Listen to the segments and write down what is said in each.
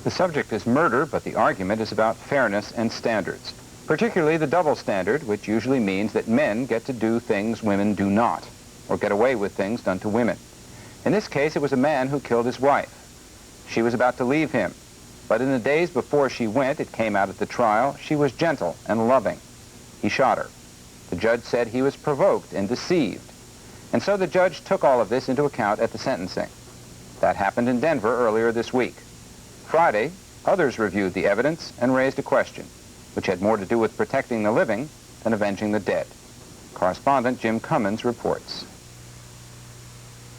The subject is murder, but the argument is about fairness and standards, particularly the double standard, which usually means that men get to do things women do not, or get away with things done to women. In this case, it was a man who killed his wife. She was about to leave him, but in the days before she went, it came out at the trial, she was gentle and loving. He shot her. The judge said he was provoked and deceived, and so the judge took all of this into account at the sentencing. That happened in Denver earlier this week. Friday, others reviewed the evidence and raised a question, which had more to do with protecting the living than avenging the dead. Correspondent Jim Cummins reports.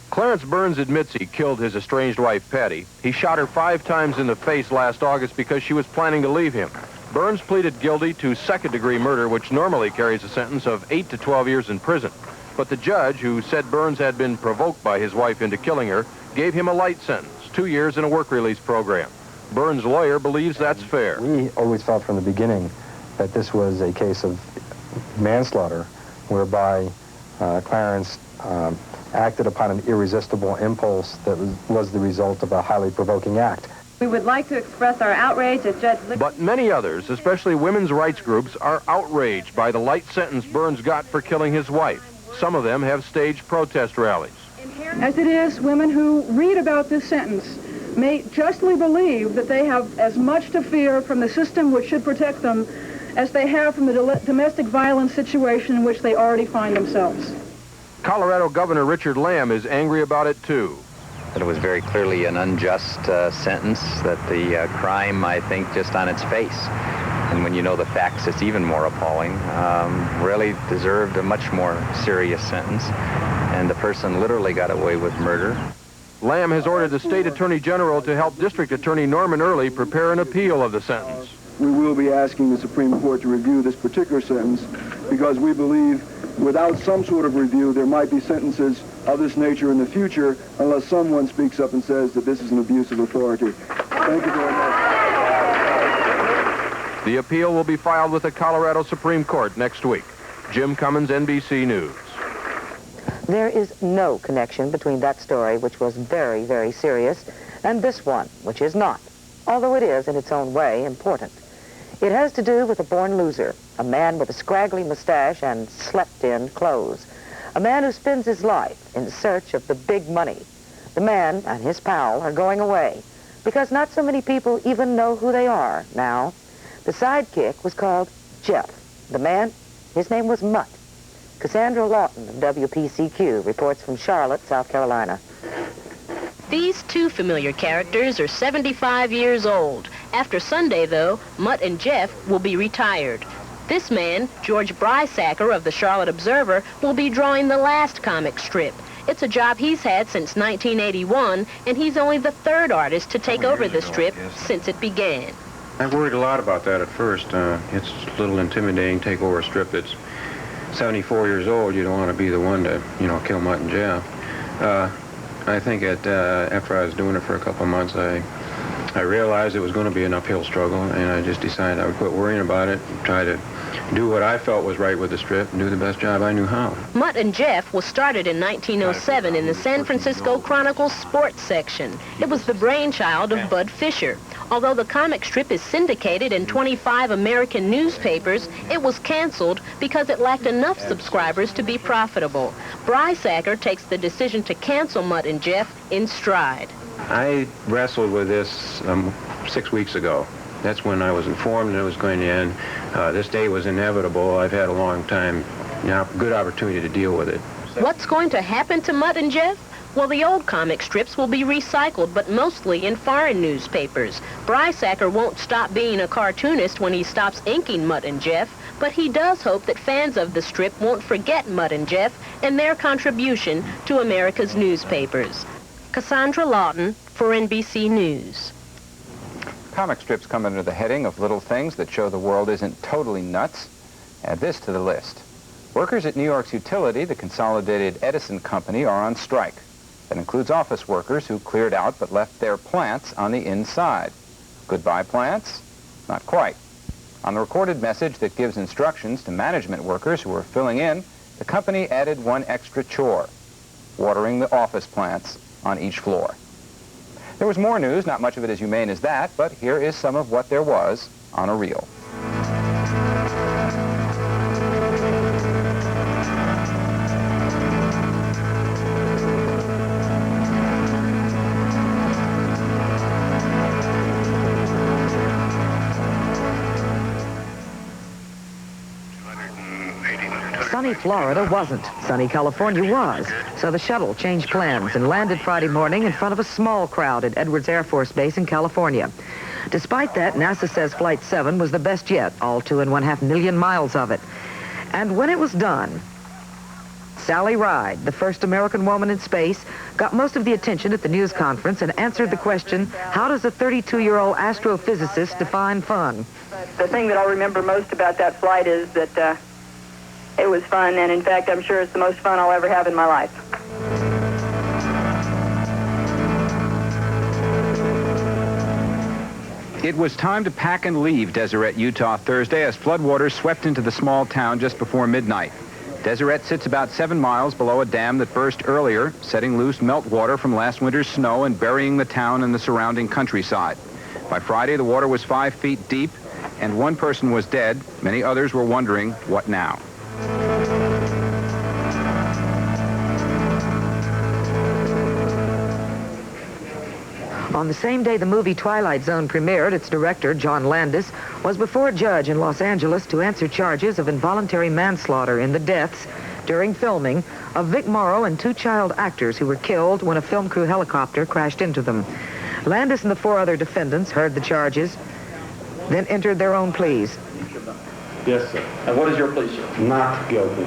Clarence Burns admits he killed his estranged wife, Patty. He shot her 5 times in the face last August because she was planning to leave him. Burns pleaded guilty to second-degree murder, which normally carries a sentence of 8 to 12 years in prison. But the judge, who said Burns had been provoked by his wife into killing her, gave him a light sentence, 2 years in a work release program. Burns' lawyer believes that's fair. We always felt from the beginning that this was a case of manslaughter, whereby Clarence acted upon an irresistible impulse that was the result of a highly provoking act. We would like to express our outrage at Judge Lick. But many others, especially women's rights groups, are outraged by the light sentence Burns got for killing his wife. Some of them have staged protest rallies. As it is, women who read about this sentence may justly believe that they have as much to fear from the system which should protect them as they have from the domestic violence situation in which they already find themselves. Colorado Governor Richard Lamb is angry about it, too. That it was very clearly an unjust sentence, that the crime, I think, just on its face, and when you know the facts, it's even more appalling, really deserved a much more serious sentence, and the person literally got away with murder. Lamb has ordered the state attorney general to help District Attorney Norman Early prepare an appeal of the sentence. We will be asking the Supreme Court to review this particular sentence because we believe without some sort of review there might be sentences of this nature in the future unless someone speaks up and says that this is an abuse of authority. Thank you very much. The appeal will be filed with the Colorado Supreme Court next week. Jim Cummins, NBC News. There is no connection between that story, which was very, very serious, and this one, which is not, although it is, in its own way, important. It has to do with a born loser, a man with a scraggly mustache and slept-in clothes, a man who spends his life in search of the big money. The man and his pal are going away because not so many people even know who they are now. The sidekick was called Jeff. The man, his name was Mutt. Cassandra Lawton of WPCQ reports from Charlotte, South Carolina. These two familiar characters are 75 years old. After Sunday, though, Mutt and Jeff will be retired. This man, George Brysacker of the Charlotte Observer, will be drawing the last comic strip. It's a job he's had since 1981, and he's only the third artist to take over the strip since it began. I worried a lot about that at first. It's a little intimidating to take over a strip that's 74 years old. You don't want to be the one to, kill Mutt and Jeff. I think after I was doing it for a couple of months, I realized it was going to be an uphill struggle, and I just decided I would quit worrying about it and try to do what I felt was right with the strip and do the best job I knew how. Mutt and Jeff was started in 1907 in the San Francisco Chronicle's sports section. It was the brainchild of Bud Fisher. Although the comic strip is syndicated in 25 American newspapers, it was canceled because it lacked enough subscribers to be profitable. Brysacker takes the decision to cancel Mutt and Jeff in stride. I wrestled with this 6 weeks ago. That's when I was informed that it was going to end. This day was inevitable. I've had a long time, good opportunity to deal with it. What's going to happen to Mutt and Jeff? Well, the old comic strips will be recycled, but mostly in foreign newspapers. Brysacker won't stop being a cartoonist when he stops inking Mutt and Jeff, but he does hope that fans of the strip won't forget Mutt and Jeff and their contribution to America's newspapers. Cassandra Lawton for NBC News. Comic strips come under the heading of little things that show the world isn't totally nuts. Add this to the list. Workers at New York's utility, the Consolidated Edison Company, are on strike. That includes office workers who cleared out but left their plants on the inside. Goodbye, plants? Not quite. On the recorded message that gives instructions to management workers who are filling in, the company added one extra chore: watering the office plants on each floor. There was more news, not much of it as humane as that, but here is some of what there was on a reel. Sunny Florida wasn't. Sunny California was. So the shuttle changed plans and landed Friday morning in front of a small crowd at Edwards Air Force Base in California. Despite that, NASA says Flight 7 was the best yet, all 2.5 million miles of it. And when it was done, Sally Ride, the first American woman in space, got most of the attention at the news conference and answered the question, how does a 32-year-old astrophysicist define fun? The thing that I'll remember most about that flight is that it was fun, and in fact, I'm sure it's the most fun I'll ever have in my life. It was time to pack and leave Deseret, Utah Thursday as floodwaters swept into the small town just before midnight. Deseret sits about 7 miles below a dam that burst earlier, setting loose meltwater from last winter's snow and burying the town and the surrounding countryside. By Friday, the water was 5 feet deep, and one person was dead. Many others were wondering, what now? On the same day the movie Twilight Zone premiered, its director, John Landis, was before a judge in Los Angeles to answer charges of involuntary manslaughter in the deaths during filming of Vic Morrow and 2 child actors who were killed when a film crew helicopter crashed into them. Landis and the 4 other defendants heard the charges, then entered their own pleas. Yes, sir. And what is your plea, sir? Not guilty.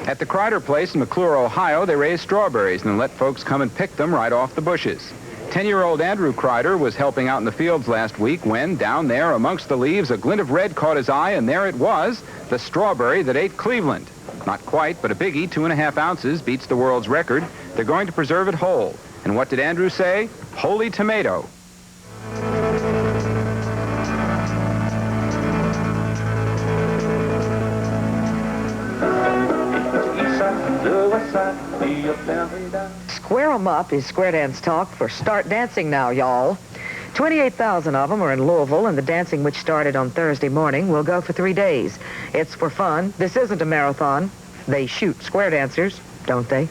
At the Kreider place in McClure, Ohio, they raised strawberries and let folks come and pick them right off the bushes. 10-year-old Andrew Kreider was helping out in the fields last week when, down there amongst the leaves, a glint of red caught his eye, and there it was, the strawberry that ate Cleveland. Not quite, but a biggie, 2.5 ounces, beats the world's record. They're going to preserve it whole. And what did Andrew say? Holy tomato. Square 'em up is square dance talk for Start Dancing Now, y'all. 28,000 of them are in Louisville, and the dancing, which started on Thursday morning, will go for 3 days. It's for fun. This isn't a marathon. They shoot square dancers, don't they?